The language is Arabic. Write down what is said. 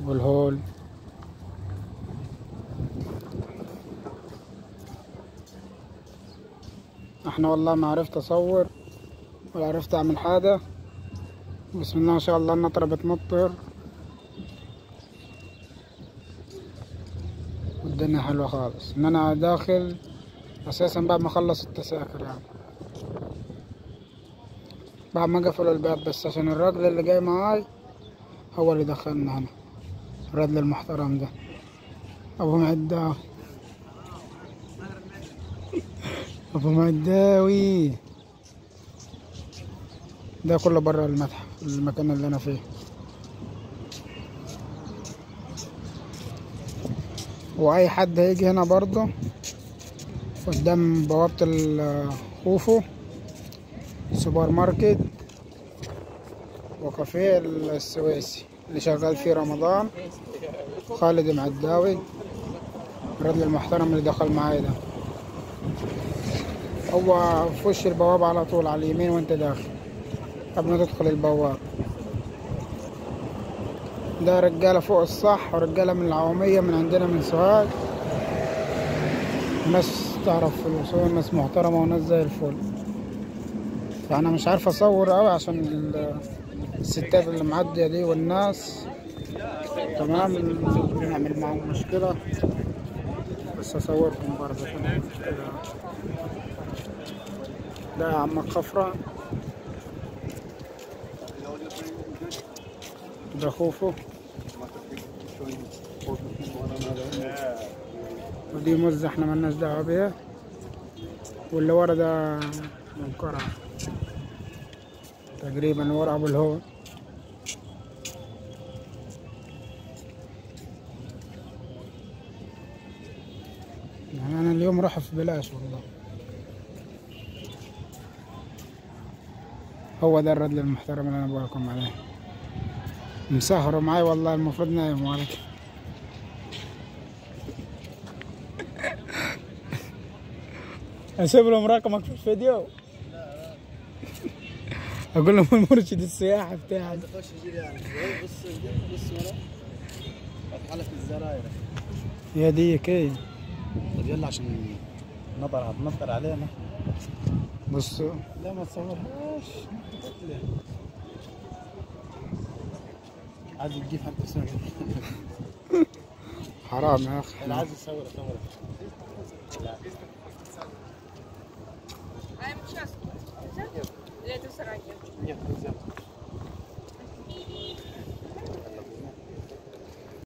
والهول احنا والله ما عرفت اصور ولا عرفت اعمل حاجة. بسم الله ما شاء الله النطرة بتمطر والدنيا حلوة خالص. ان انا داخل اساسا بعد ما اخلص التذاكر يعني، بعد ما قفلوا الباب، بس عشان الراجل اللي جاي معاي هو اللي دخلنا هنا. الراجل المحترم ده ابو معداوي، ابو معداوي ده كله برا المتحف، المكان اللي انا فيه. واي حد هيجي هنا برضه قدام بوابة الخوفو سوبر ماركت وكافيه السويسي اللي شغال فيه رمضان خالد معداوي، الراجل المحترم اللي دخل معايا ده. هو في وش البوابة على طول على اليمين وانت داخل قبل ما تدخل البوابة. ده رجالة فوق الصح ورجالة من العوامية من عندنا من سوهاج، ناس تعرف في الوصول، ناس محترمة وناس زي الفل. فأنا مش عارف أصور أوي عشان الستات اللي معدية دي والناس، تمام، نعمل معهم مشكلة، بس أصوركم برضه عشان المشكلة. ده يا عم خفرة، ده خوفو، ودي مزة احنا ملناش دعوة بيها، واللي ورا ده منقرع تقريبا ورا ابو الهول. يعني انا اليوم راح في بلاش والله. هو ده الرجل المحترم اللي انا بقولكم عليه، مسهروا معاي والله، المفروض نايم ولكن اسيب لهم رقمك في الفيديو، اقول لهم المرشد السياحي بتاعك. خش جيلي يعني بص ورا فتح لك الزراير يا ديك ايه. طب يلا عشان نطر هتمطر علينا. بصوا لا ما تصورهاش عايز تجيب حتى صور. حرام يا اخي. انا عايز اصور لا А им сейчас? Или это заранее? Нет, нельзя.